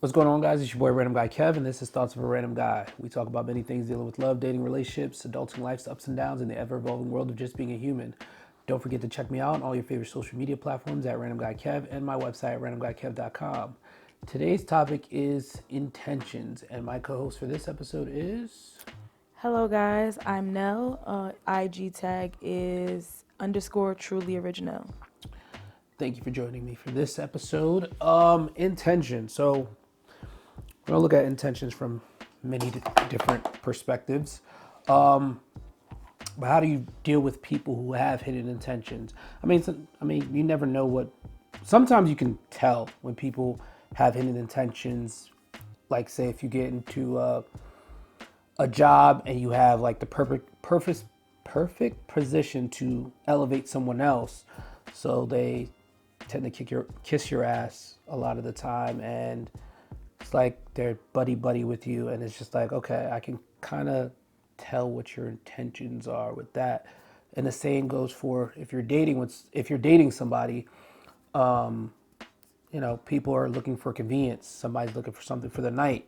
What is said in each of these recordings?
What's going on, guys? It's your boy Random Guy Kev, and this is Thoughts of a Random Guy. We talk about many things dealing with love, dating, relationships, adulting life's ups and downs, and the ever-evolving world of just being a human. Don't forget to check me out on all your favorite social media platforms at Random Guy Kev and my website at randomguykev.com. Today's topic is intentions, and my co-host for this episode is... Hello guys, I'm Nell. IG tag is _truly original. Thank you for joining me for this episode. Intention. So we're gonna look at intentions from many different perspectives. But how do you deal with people who have hidden intentions? I mean, you never know what. Sometimes you can tell when people have hidden intentions. Like, say, if you get into a job and you have like the perfect position to elevate someone else, so they tend to kiss your ass a lot of the time, and it's like they're buddy with you, and it's just like, okay, I can kind of tell what your intentions are with that. And the same goes for if you're dating somebody. People are looking for convenience. Somebody's looking for something for the night,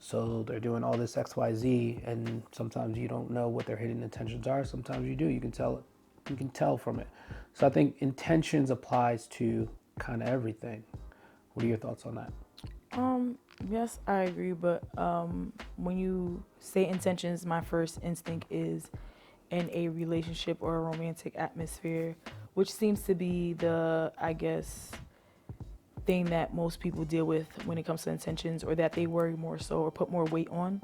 so they're doing all this XYZ, and sometimes you don't know what their hidden intentions are. Sometimes you do. You can tell it. You can tell from it. So I think intentions applies to kind of everything. What are your thoughts on that? Yes, I agree, but when you say intentions, my first instinct is in a relationship or a romantic atmosphere, which seems to be the, I guess, thing that most people deal with when it comes to intentions, or that they worry more so or put more weight on.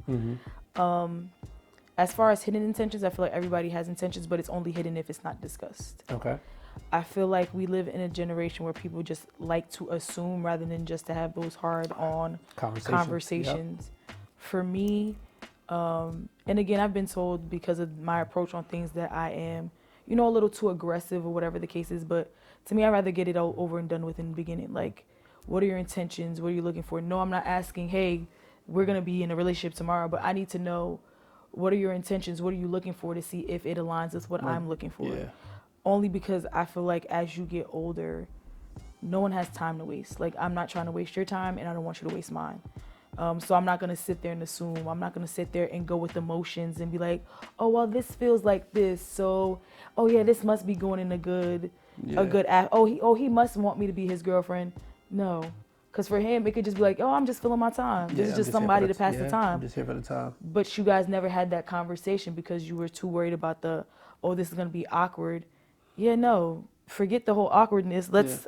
As far as hidden intentions, I feel like everybody has intentions, but it's only hidden if it's not discussed. Okay. I feel like we live in a generation where people just like to assume rather than just to have those hard-on conversations. Yep. For me, and again, I've been told because of my approach on things that I am, a little too aggressive or whatever the case is. But to me, I'd rather get it all over and done with in the beginning. Like, what are your intentions? What are you looking for? No, I'm not asking, hey, we're going to be in a relationship tomorrow, but I need to know, what are your intentions? What are you looking for to see if it aligns with what I'm looking for? Yeah. Only because I feel like as you get older, no one has time to waste. Like, I'm not trying to waste your time, and I don't want you to waste mine. So I'm not going to sit there and assume. I'm not going to sit there and go with emotions and be like, oh, well, this feels like this. So, oh, yeah, this must be going in a good act. He must want me to be his girlfriend. No. Because for him, it could just be like, oh, I'm just filling my time. This is just somebody to pass the time. I'm just here for the time. But you guys never had that conversation because you were too worried about this is going to be awkward. Yeah, no. Forget the whole awkwardness. Let's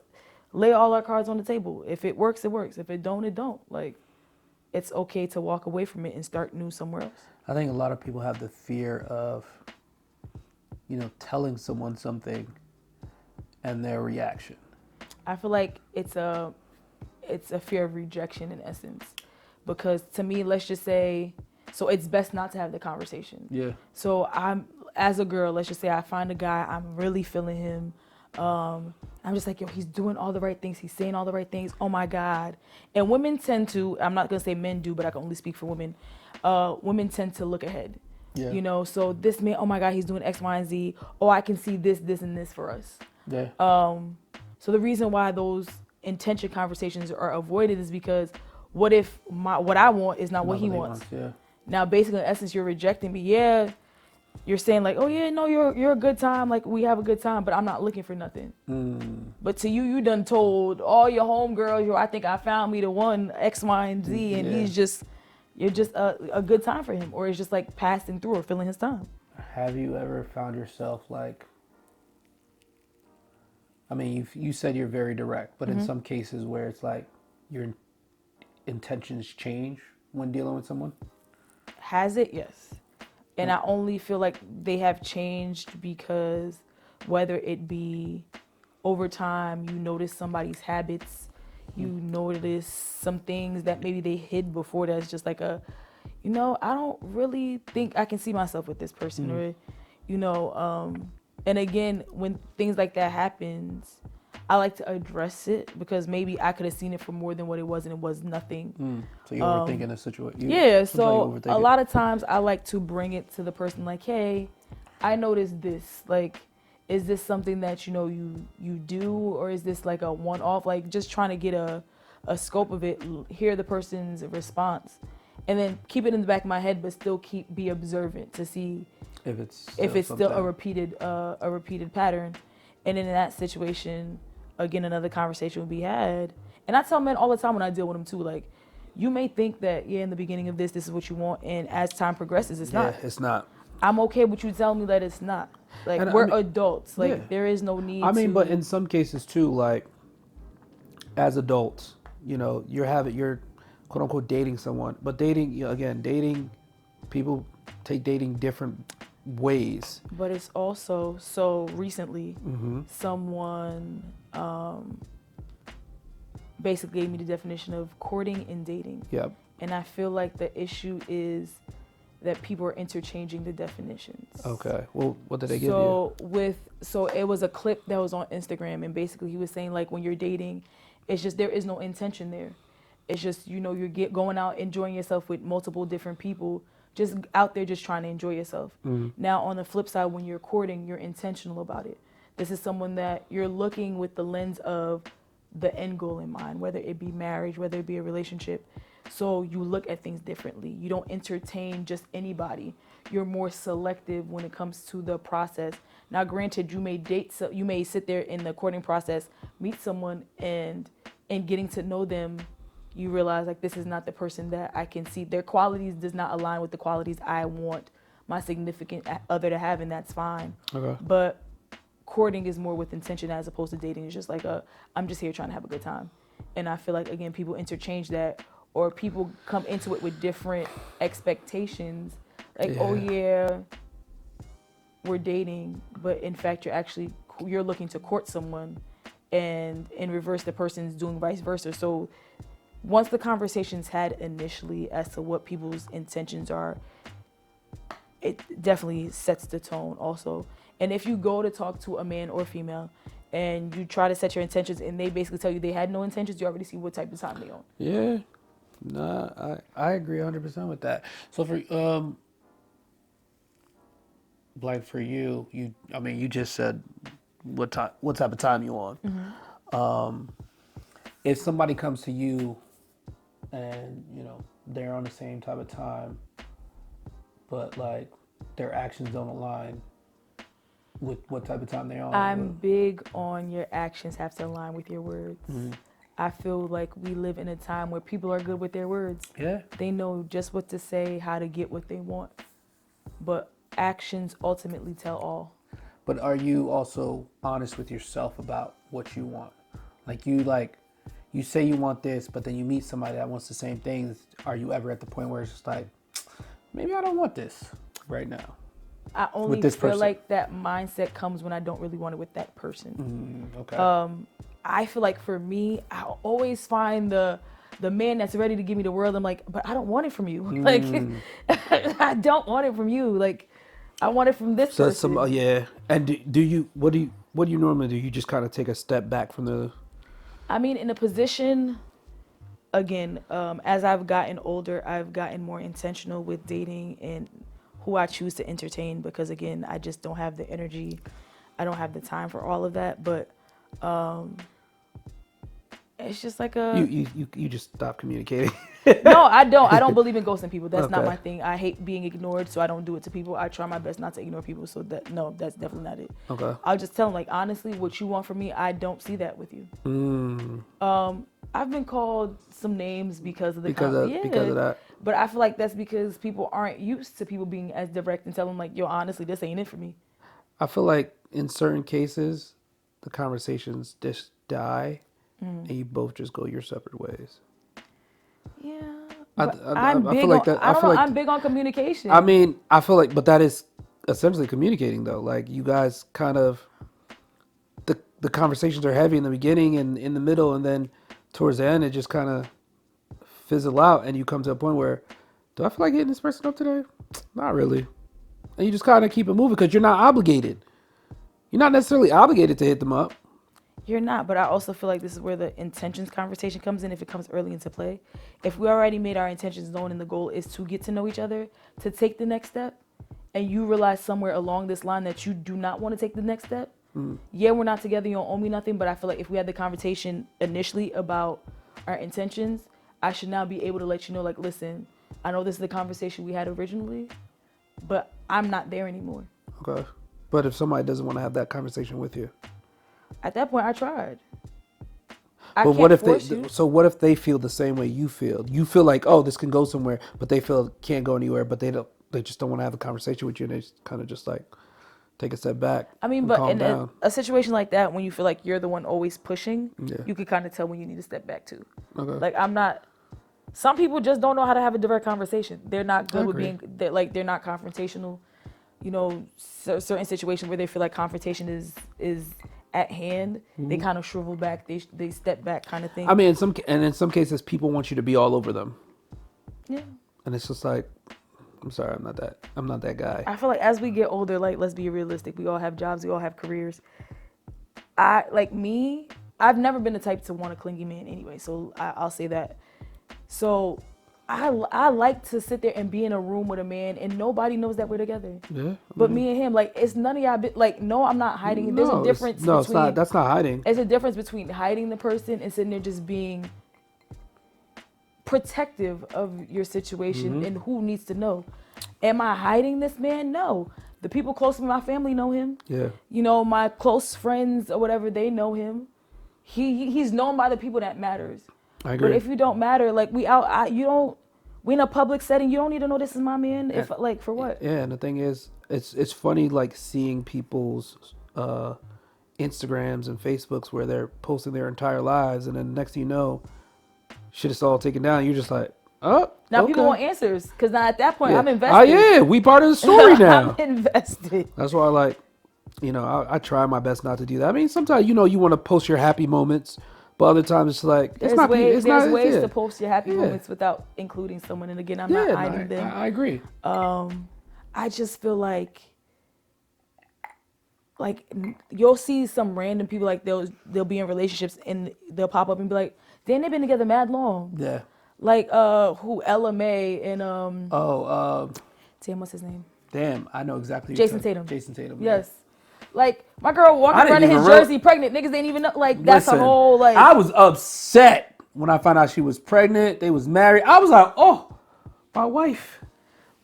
lay all our cards on the table. If it works, it works. If it don't, it don't. Like, it's okay to walk away from it and start new somewhere else. I think a lot of people have the fear of, telling someone something and their reaction. I feel like it's a fear of rejection in essence. Because to me, let's just say, so it's best not to have the conversation. Yeah. So as a girl, let's just say I find a guy, I'm really feeling him. I'm just like, yo, he's doing all the right things. He's saying all the right things. Oh my God. And women tend to, I'm not going to say men do, but I can only speak for women. Women tend to look ahead. Yeah. So this man, oh my God, he's doing X, Y, and Z. Oh, I can see this, and this for us. Yeah. So the reason why those intention conversations are avoided is because what if what I want is not what he wants? Yeah. Now, basically, in essence, you're rejecting me. Yeah. You're saying like, oh yeah, no, you're a good time. Like, we have a good time, but I'm not looking for nothing. But to you, you done told all your homegirls, I think I found me the one X, Y, and Z, and you're just a good time for him, or it's just like passing through or filling his time. Have you ever found yourself like, I mean, you said you're very direct, but in some cases where it's like your intentions change when dealing with someone? Has it? Yes. And I only feel like they have changed because whether it be over time, you notice somebody's habits, you notice some things that maybe they hid before that's just like I don't really think I can see myself with this person, or, and again, when things like that happens, I like to address it because maybe I could have seen it for more than what it was, and it was nothing. So you're overthinking the situation. Yeah, so a lot of times I like to bring it to the person like, hey, I noticed this. Like, is this something that, you do, or is this like a one-off? Like, just trying to get a a scope of it, hear the person's response, and then keep it in the back of my head, but still be observant to see if it's still a repeated pattern. And in that situation, again, another conversation would be had. And I tell men all the time when I deal with them too, like, you may think that, yeah, in the beginning of this is what you want, and as time progresses, it's not. Yeah, it's not. I'm okay with you telling me that it's not. Like, and we're adults. Like, there is no need but in some cases too, like, as adults, you know, you're quote unquote dating someone, but dating, people take dating different ways. But it's also, so recently, someone basically gave me the definition of courting and dating. Yep. And I feel like the issue is that people are interchanging the definitions. Okay. Well, what did they give you? So it was a clip that was on Instagram, and basically he was saying, like, when you're dating, it's just there is no intention there. It's just, you know, you're going out enjoying yourself with multiple different people, just out there just trying to enjoy yourself. Now on the flip side, when you're courting, you're intentional about it. This is someone that you're looking with the lens of the end goal in mind, whether it be marriage, whether it be a relationship. So you look at things differently. You don't entertain just anybody. You're more selective when it comes to the process. Now, granted, you may sit there in the courting process, meet someone, and in getting to know them, you realize, like, this is not the person that I can see. Their qualities does not align with the qualities I want my significant other to have, and that's fine. Okay. But courting is more with intention as opposed to dating. It's just like I'm just here trying to have a good time. And I feel like, again, people interchange that, or people come into it with different expectations. Like, oh yeah, we're dating, but in fact you're looking to court someone, and in reverse the person's doing vice versa. So once the conversation's had initially as to what people's intentions are, it definitely sets the tone also. And if you go to talk to a man or female and you try to set your intentions and they basically tell you they had no intentions, you already see what type of time they on. Yeah. No, I agree 100% with that. So for like for you just said what type of time you on. If somebody comes to you and, you know, they're on the same type of time, but like their actions don't align with what type of time they're on. I'm big on your actions have to align with your words. I feel like we live in a time where people are good with their words. Yeah. They know just what to say, how to get what they want. But actions ultimately tell all. But are you also honest with yourself about what you want? You say you want this, but then you meet somebody that wants the same things. Are you ever at the point where it's just like, maybe I don't want this right now? I only feel like that mindset comes when I don't really want it with that person. Okay. I feel like for me, I always find the man that's ready to give me the world. I'm like, but I don't want it from you. Like, I don't want it from you. Like, I want it from this person. Yeah. And what do you normally do? You just kind of take a step back from the... I mean, in a position, again, as I've gotten older, I've gotten more intentional with dating and who I choose to entertain, because again, I just don't have the energy. I don't have the time for all of that. But it's just like you just stop communicating. No, I don't believe in ghosting people. That's not my thing. I hate being ignored, so I don't do it to people. I try my best not to ignore people, so that's definitely not it. Okay. I'll just tell them, like, honestly, what you want from me, I don't see that with you. I've been called some names because of that. But I feel like that's because people aren't used to people being as direct and telling them, like, yo, honestly, this ain't it for me. I feel like in certain cases, the conversations just die, and you both just go your separate ways. Yeah, I'm big on communication. I mean, I feel like, but that is essentially communicating, though. Like, you guys kind of, the conversations are heavy in the beginning and in the middle, and then towards the end, it just kind of fizzle out, and you come to a point where, do I feel like hitting this person up today? Not really. And you just kind of keep it moving because you're not obligated. You're not necessarily obligated to hit them up. You're not, but I also feel like this is where the intentions conversation comes in if it comes early into play. If we already made our intentions known and the goal is to get to know each other, to take the next step, and you realize somewhere along this line that you do not want to take the next step, yeah, we're not together, you don't owe me nothing, but I feel like if we had the conversation initially about our intentions, I should now be able to let you know, like, listen, I know this is the conversation we had originally, but I'm not there anymore. Okay. But if somebody doesn't want to have that conversation with you? At that point, I tried. But what if what if they feel the same way you feel? You feel like, oh, this can go somewhere, but they feel it can't go anywhere, but they just don't want to have a conversation with you, and they kind of just like take a step back. I mean, but in a situation like that, when you feel like you're the one always pushing, you can kind of tell when you need to step back too. Okay. Like, some people just don't know how to have a direct conversation. They're not good with they're not confrontational. You know, certain situations where they feel like confrontation is at hand, they kind of shrivel back, they step back, kind of thing. I mean, in some cases, people want you to be all over them. Yeah. And it's just like, I'm sorry, I'm not that guy. I feel like as we get older, like, let's be realistic. We all have jobs, we all have careers. I've never been the type to want a clingy man anyway, so I'll say that. So I like to sit there and be in a room with a man and nobody knows that we're together. Yeah. But me and him, like, it's none of y'all, like, no, I'm not hiding. There's a difference between... it's not. That's not hiding. There's a difference between hiding the person and sitting there just being protective of your situation and who needs to know. Am I hiding this man? No. The people close to me, my family know him. Yeah. You know, my close friends or whatever, they know him. He's known by the people that matters. I agree. But if you don't matter, like, we in a public setting, you don't need to know this is my man. If like, for what? Yeah, and the thing is, it's funny, like, seeing people's Instagrams and Facebooks where they're posting their entire lives, and then next thing you know, shit is all taken down. You're just like, oh. Now okay. people want answers, because now at that point I'm invested. Oh yeah, we part of the story now. I'm invested. That's why, like, you know, I try my best not to do that. I mean, sometimes, you know, you want to post your happy moments. But other times it's like, there's ways to post your happy moments without including someone. And again, I'm not hiding them. I agree. I just feel like you'll see some random people, like they'll be in relationships and they'll pop up and be like, damn, they've been together mad long. Yeah. Like Ella May and damn, what's his name? Damn, I know exactly. Jason Tatum. Jason Tatum. Yes. Like, my girl walking around in his jersey pregnant. Niggas didn't even know. Like, that's a whole, like... I was upset when I found out she was pregnant. They was married. I was like, oh, my wife.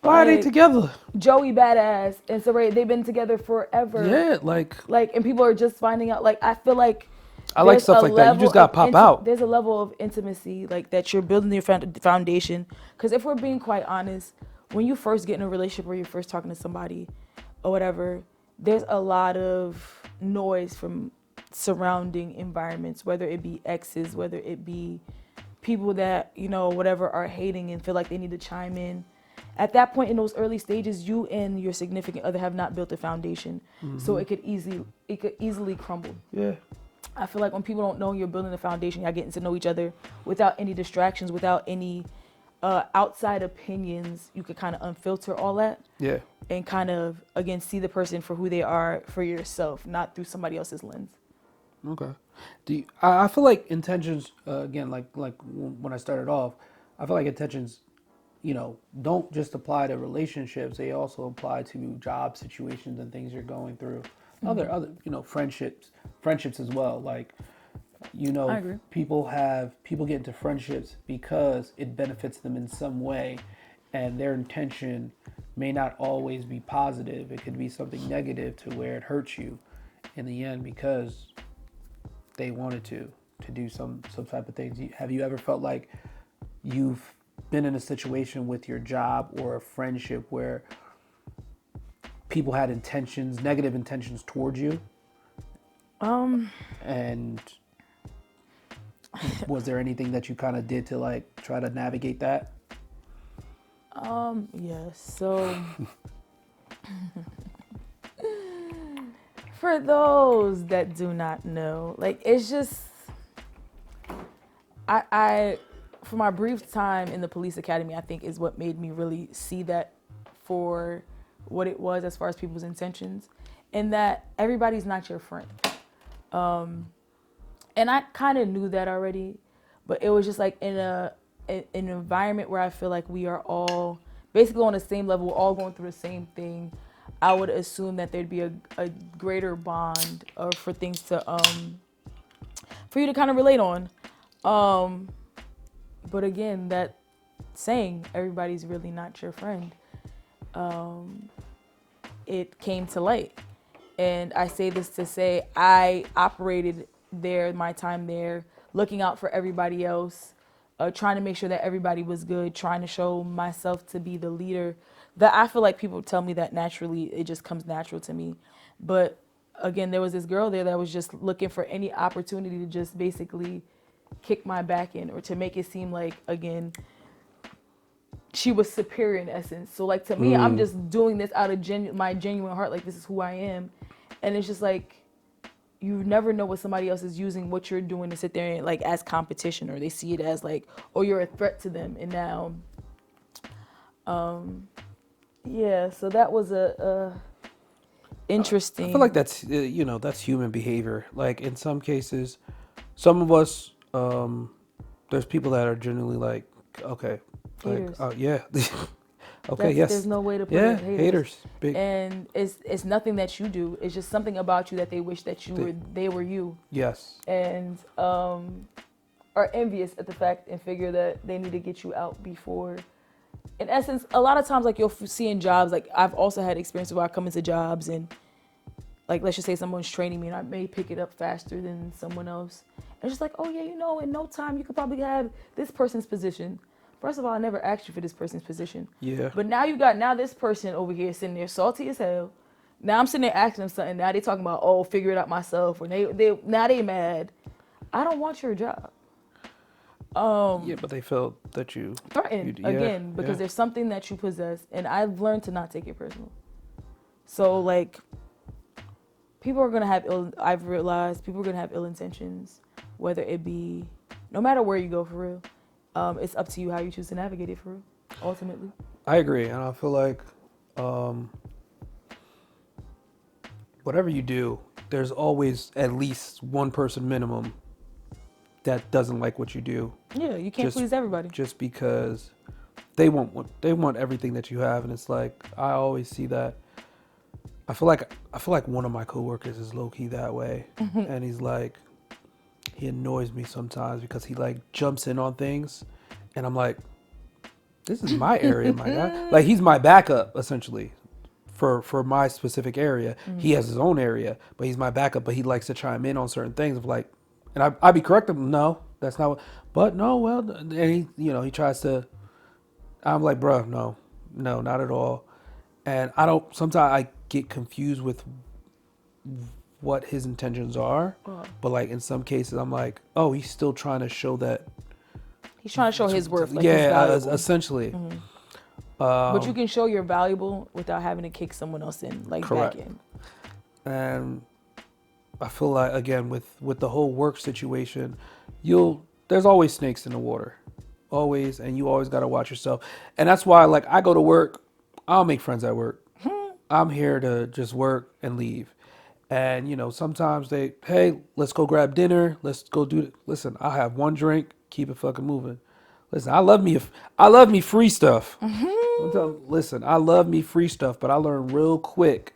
Why are they together? Joey Badass and Saray, they've been together forever. Yeah, like... and people are just finding out. Like, I feel like... I like stuff like that. You just got to pop out. There's a level of intimacy, like, that you're building your foundation. Because if we're being quite honest, when you first get in a relationship or you're first talking to somebody or whatever... There's a lot of noise from surrounding environments, whether it be exes, whether it be people that, you know, whatever, are hating and feel like they need to chime in. At that point in those early stages, you and your significant other have not built a foundation. So it could easily crumble. Yeah. I feel like when people don't know you're building a foundation, you're getting to know each other without any distractions, without any outside opinions, you could kind of unfilter all that. Yeah. And kind of, again, see the person for who they are for yourself, not through somebody else's lens. Okay. I feel like intentions, again, like when I started off, I feel like intentions, you know, don't just apply to relationships. They also apply to job situations and things you're going through. Other, you know, friendships as well. Like, you know, people get into friendships because it benefits them in some way, and their intention may not always be positive. It could be something negative to where it hurts you in the end because they wanted to do some type of things. Have you ever felt like you've been in a situation with your job or a friendship where people had negative intentions towards you? And was there anything that you kind of did to, like, try to navigate that? Yes. So for those that do not know, like, it's just, I for my brief time in the police academy, I think is what made me really see that for what it was as far as people's intentions, and that everybody's not your friend. And I kind of knew that already, but it was just like in an environment where I feel like we are all basically on the same level, we're all going through the same thing. I would assume that there'd be a greater bond or for things to, for you to kind of relate on. But again, that saying, everybody's really not your friend, it came to light. And I say this to say I operated there, my time there, looking out for everybody else, trying to make sure that everybody was good, trying to show myself to be the leader. That I feel like people tell me that naturally, it just comes natural to me. But again, there was this girl there that was just looking for any opportunity to just basically kick my back in, or to make it seem like, again, she was superior in essence. So like, to me, I'm just doing this out of my genuine heart, like this is who I am. And it's just like, you never know what somebody else is using what you're doing to sit there and like as competition, or they see it as like, oh, you're a threat to them. And now, yeah, so that was a interesting. I feel like that's that's human behavior. Like in some cases, some of us, there's people that are genuinely like, okay, haters. like, yeah, okay, yes, there's no way to put it. Haters. Big. And it's nothing that you do. It's just something about you that they wish that they were you. Yes. And are envious at the fact and figure that they need to get you out before. In essence, a lot of times, like you'll see in jobs, like I've also had experiences where I come into jobs and like, let's just say someone's training me and I may pick it up faster than someone else. And it's just like, oh yeah, in no time you could probably have this person's position. First of all, I never asked you for this person's position. Yeah. But now this person over here sitting there salty as hell. Now I'm sitting there asking them something. Now they talking about, oh, figure it out myself. Or now they mad. I don't want your job. Yeah, but they felt that you threatened again because there's something that you possess, and I've learned to not take it personal. So like, people are gonna have I've realized people are gonna have ill intentions, whether it be, no matter where you go for real. It's up to you how you choose to navigate it for real, ultimately. I agree, and I feel like whatever you do, there's always at least one person minimum that doesn't like what you do. Yeah, you can't please everybody. Just because they want everything that you have, and it's like, I always see that. I feel like one of my coworkers is low key that way, and he's like, he annoys me sometimes because he like jumps in on things, and I'm like, this is my area, my guy. Like, he's my backup essentially for my specific area. He has his own area, but he's my backup. But he likes to chime in on certain things of like, and I'd be correcting him. No, that's not what. But no, well, and he tries to. I'm like, bro, no, not at all. And I don't. Sometimes I get confused with what his intentions are, but like in some cases, I'm like, oh, he's still trying to show that. He's trying to show his worth. Like Essentially. Mm-hmm. But you can show you're valuable without having to kick someone else in, like correct. back in. And I feel like, again, with the whole work situation, there's always snakes in the water, always, and you always got to watch yourself. And that's why, like, I go to work, I don't make friends at work. I'm here to just work and leave. And sometimes hey, let's go grab dinner, let's go do it. Listen, I'll have one drink, keep it fucking moving. Listen, I love me free stuff. Listen, I love me free stuff, but I learned real quick,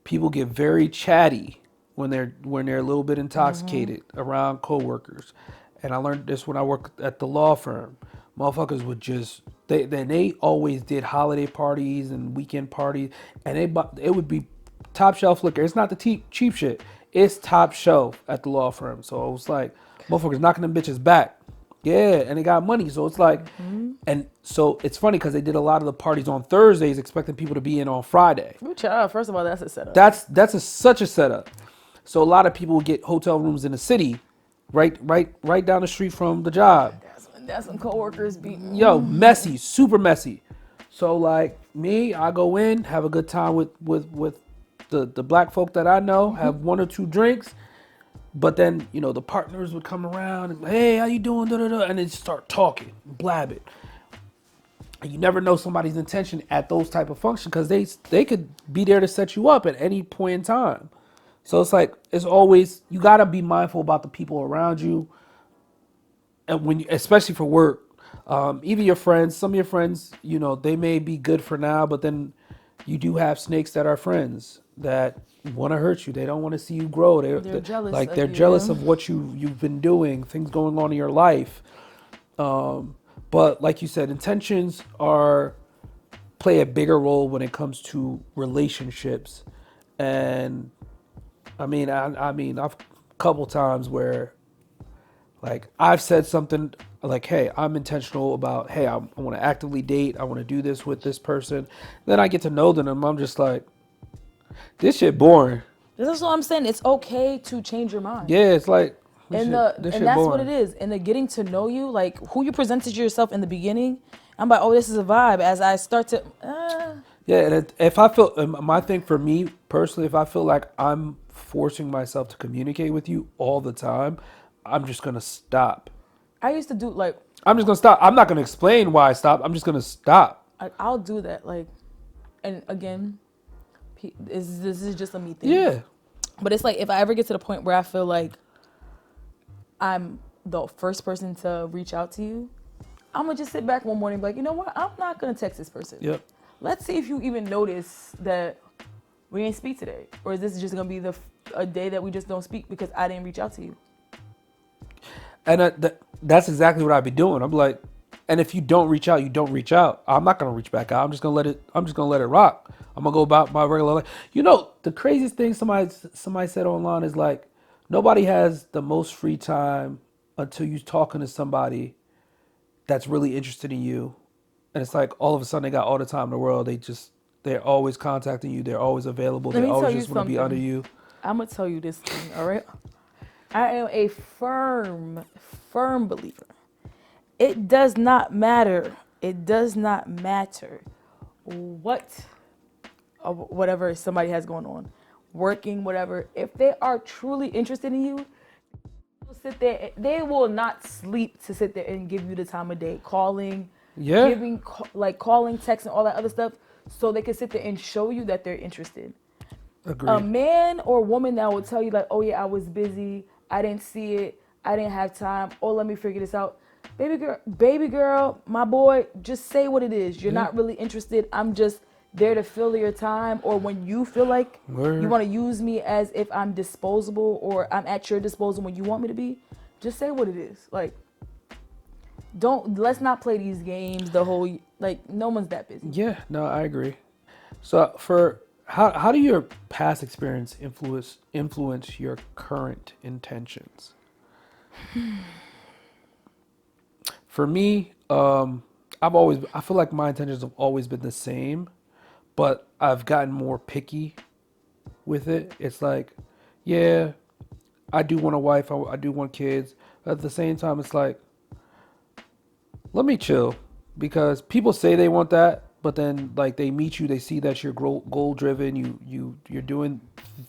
people get very chatty when they're a little bit intoxicated around coworkers. And I learned this when I worked at the law firm. Motherfuckers would just they always did holiday parties and weekend parties, and it would be top shelf liquor. It's not the cheap shit. It's top shelf at the law firm. So it was like, motherfuckers knocking them bitches back. Yeah, and they got money. So it's like, and so it's funny because they did a lot of the parties on Thursdays, expecting people to be in on Friday. First of all, that's a setup. That's such a setup. So a lot of people would get hotel rooms in the city, right down the street from the job. That's when coworkers be messy, super messy. So like me, I go in, have a good time with the black folk that I know, have one or two drinks. But then, the partners would come around and, hey, how you doing? Da, da, da, and they start talking, blabbing. And you never know somebody's intention at those type of functions because they could be there to set you up at any point in time. So it's like, it's always, you got to be mindful about the people around you. And especially for work, even your friends, some of your friends, they may be good for now, but then you do have snakes that are friends that want to hurt you. They don't want to see you grow. They're jealous. Like they're jealous of what you've been doing, things going on in your life. But like you said, intentions are play a bigger role when it comes to relationships. And I mean, I've a couple times where like I've said something like, "Hey, I'm intentional about, hey, I want to actively date. I want to do this with this person." Then I get to know them, and I'm just like, "This shit boring." This is what I'm saying. It's okay to change your mind. Yeah, it's like this And shit that's boring. what it is. And the getting to know you, like who you presented yourself in the beginning, I'm like, oh, this is a vibe. As I start to, Yeah, and if I feel my thing for me personally, if I feel like I'm forcing myself to communicate with you all the time, I'm just gonna stop. I used to do like, I'm just gonna stop. I'm not gonna explain why I stopped. I'm just gonna stop. I'll do that. Like, and again, this is just a me thing. Yeah. But it's like if I ever get to the point where I feel like I'm the first person to reach out to you, I'm gonna just sit back one morning and be like, you know what? I'm not gonna text this person. Yep. Let's see if you even notice that we ain't speak today, or is this just gonna be a day that we just don't speak because I didn't reach out to you? And that's exactly what I'd be doing. I'm like, and if you don't reach out, you don't reach out. I'm not gonna reach back out. I'm just gonna let it rock. I'm gonna go about my regular life. You know, the craziest thing somebody said online is like, nobody has the most free time until you're talking to somebody that's really interested in you, and it's like all of a sudden they got all the time in the world. They're always contacting you. They're always available. Let They me tell always you just want to be under something. you. I'm gonna tell you this thing, all right? I am a firm believer. It does not matter. It does not matter whatever somebody has going on, working, whatever. If they are truly interested in you, sit there. They will not sleep to sit there and give you the time of day, calling, Yeah. calling, texting, all that other stuff, so they can sit there and show you that they're interested. Agreed. A man or woman that will tell you like, oh yeah, I was busy, I didn't see it, I didn't have time, oh let me figure this out. Baby girl, my boy, just say what it is. You're not really interested. I'm just there to fill your time, or when you feel like you want to use me as if I'm disposable or I'm at your disposal when you want me to be, just say what it is. Like, let's not play these games the whole, like, no one's that busy. Yeah, no, I agree. So how do your past experience influence your current intentions? For me, I feel like my intentions have always been the same, but I've gotten more picky with it. It's like, yeah, I do want a wife, I do want kids. But at the same time, it's like, let me chill, because people say they want that, but then like they meet you, they see that you're goal driven, you're doing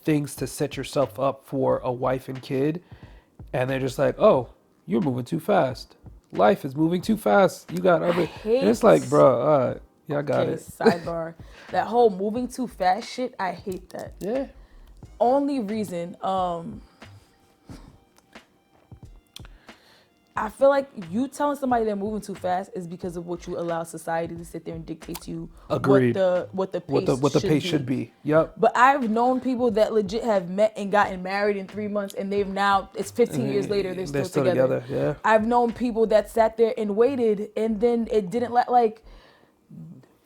things to set yourself up for a wife and kid, and they're just like, oh, you're moving too fast. Life is moving too fast. You got other, and it's like, bro, all right, yeah, I got it. Sidebar, that whole moving too fast shit, I hate that. Yeah. Only reason, I feel like you telling somebody they're moving too fast is because of what you allow society to sit there and dictate to you. Agreed. What the pace should be. Yep. But I've known people that legit have met and gotten married in 3 months, and they've now, it's 15 years later, they're still together. Yeah. I've known people that sat there and waited, and then it didn't like,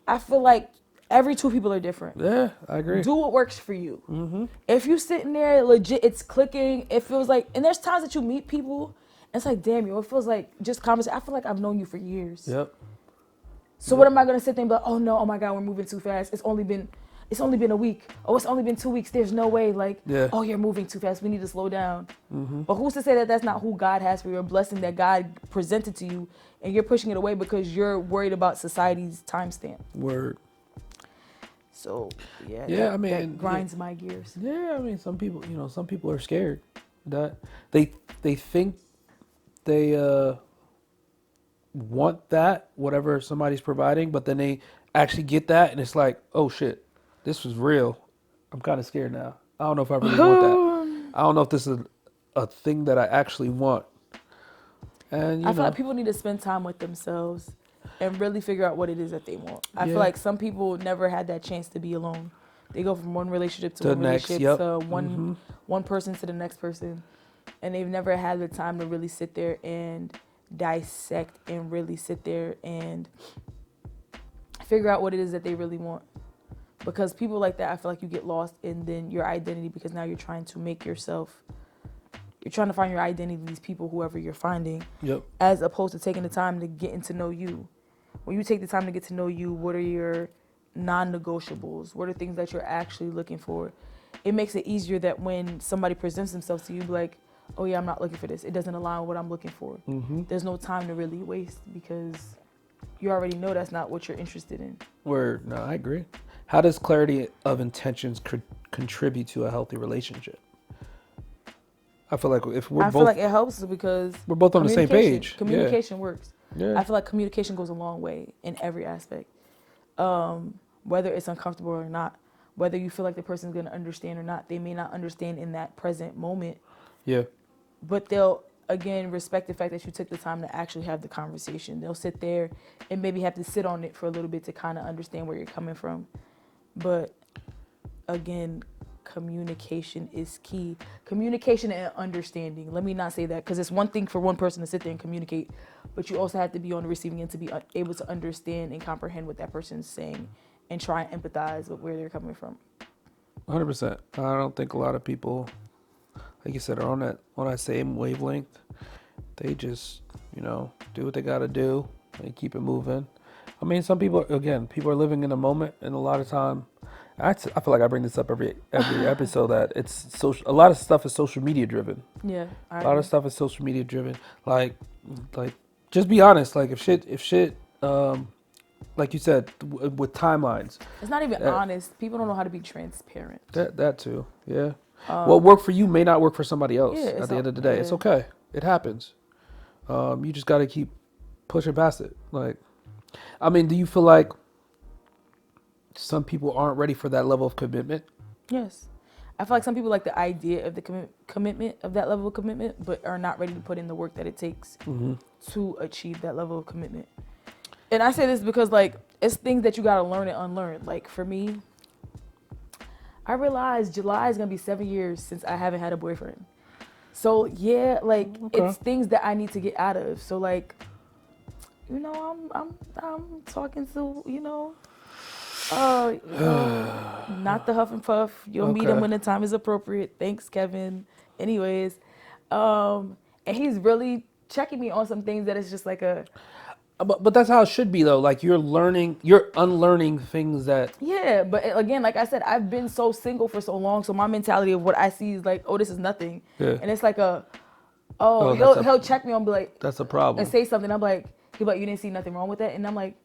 I feel like every two people are different. Yeah, I agree. Do what works for you. Mm-hmm. If you sitting there legit, it's clicking, it feels like, and there's times that you meet people, it's like, damn, yo, it feels like just conversation. I feel like I've known you for years. Yep. So what am I gonna sit there and be like, oh no, oh my God, we're moving too fast. It's only been a week. Oh, it's only been 2 weeks. There's no way. Like, oh, you're moving too fast. We need to slow down. Mm-hmm. But who's to say that that's not who God has for you, a blessing that God presented to you, and you're pushing it away because you're worried about society's timestamp. Word. So yeah, that grinds my gears. Yeah, I mean, some people are scared that they think they want that, whatever somebody's providing, but then they actually get that, and it's like, oh shit, this was real. I'm kind of scared now. I don't know if I really want that. I don't know if this is a thing that I actually want. And I feel like people need to spend time with themselves and really figure out what it is that they want. I feel like some people never had that chance to be alone. They go from one relationship to one relationship to one person to the next person, and they've never had the time to really sit there and dissect and really sit there and figure out what it is that they really want. Because people like that, I feel like you get lost in then your identity, because now you're trying to find your identity in these people, whoever you're finding, as opposed to taking the time to getting to know you. When you take the time to get to know you, what are your non-negotiables? What are things that you're actually looking for? It makes it easier that when somebody presents themselves to you, be like, oh yeah, I'm not looking for this. It doesn't align with what I'm looking for. There's no time to really waste, because you already know that's not what you're interested in. No, I agree. How does clarity of intentions contribute to a healthy relationship? I feel like if we're both... I feel like it helps because... we're both on the same page. Communication works. Yeah. I feel like communication goes a long way in every aspect. Whether it's uncomfortable or not, whether you feel like the person's going to understand or not, they may not understand in that present moment. Yeah. But they'll, again, respect the fact that you took the time to actually have the conversation. They'll sit there and maybe have to sit on it for a little bit to kind of understand where you're coming from. But again, communication is key. Communication and understanding. Let me not say that, because it's one thing for one person to sit there and communicate, but you also have to be on the receiving end to be able to understand and comprehend what that person's saying and try and empathize with where they're coming from. 100%. I don't think a lot of people, like you said, are on that same wavelength. They just, do what they got to do and keep it moving. I mean, some people, again, people are living in a moment, and a lot of time, I feel like I bring this up every episode, that it's social. A lot of stuff is social media driven. Yeah, a lot of stuff is social media driven. Like, just be honest. Like, if shit, like you said, with timelines. It's not even honest. People don't know how to be transparent. That too. Yeah. What worked for you may not work for somebody else. At the end of the day, it's okay. It happens. You just got to keep pushing past it. Like, I mean, do you feel like some people aren't ready for that level of commitment? Yes. I feel like some people like the idea of the commitment, of that level of commitment, but are not ready to put in the work that it takes to achieve that level of commitment. And I say this because, like, it's things that you got to learn and unlearn. Like, for me, I realized July is going to be 7 years since I haven't had a boyfriend. So, yeah, like, it's things that I need to get out of. So, like, I'm talking to, not the huff and puff. You'll meet him when the time is appropriate. Thanks, Kevin. Anyways, and he's really checking me on some things that is just like a... But that's how it should be, though. Like, you're unlearning things that... Yeah, but again, like I said, I've been so single for so long, so my mentality of what I see is like, oh, this is nothing. Yeah. And it's like he'll check me on, be like... That's a problem. And say something. I'm like, he'll be like, you didn't see nothing wrong with that? And I'm like,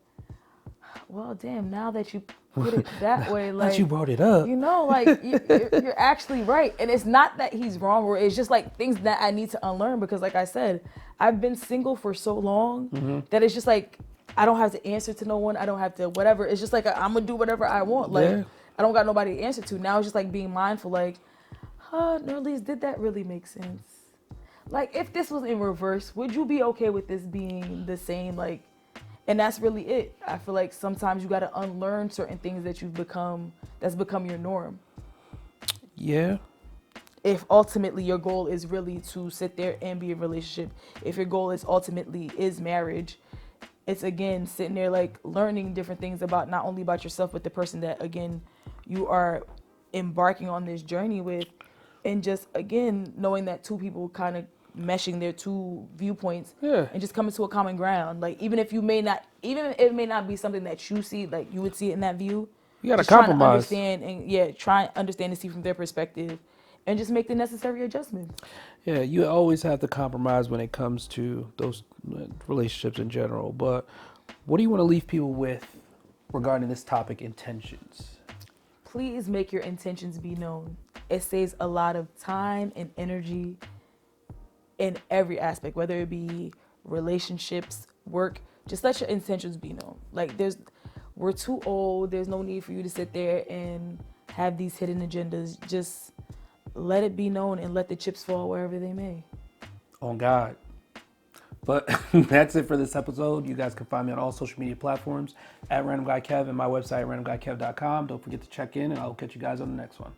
well, damn, now that you put it that way, like... that you brought it up. Like, you're actually right. And it's not that he's wrong, or it's just like things that I need to unlearn, because like I said, I've been single for so long that it's just like, I don't have to answer to no one. I don't have to whatever. It's just like, I'm going to do whatever I want. Like, I don't got nobody to answer to. Now it's just like being mindful, like, Nerlise, did that really make sense? Like, if this was in reverse, would you be okay with this being the same? Like, and that's really it. I feel like sometimes you got to unlearn certain things that that's become your norm. Yeah. If ultimately your goal is really to sit there and be in a relationship, if your goal is ultimately marriage, it's again sitting there like learning different things about not only about yourself, but the person that again you are embarking on this journey with, and just again knowing that two people kind of meshing their two viewpoints and just coming to a common ground. Like, even if it may not be something that you see, like you would see it in that view, you gotta compromise. Try and understand and see from their perspective, and just make the necessary adjustments. Yeah, you always have to compromise when it comes to those relationships in general. But what do you want to leave people with regarding this topic, intentions? Please make your intentions be known. It saves a lot of time and energy in every aspect, whether it be relationships, work. Just let your intentions be known. Like, we're too old. There's no need for you to sit there and have these hidden agendas. Just let it be known and let the chips fall wherever they may. On God. But that's it for this episode. You guys can find me on all social media platforms at Random Guy Kev, and my website, randomguykev.com. Don't forget to check in, and I'll catch you guys on the next one.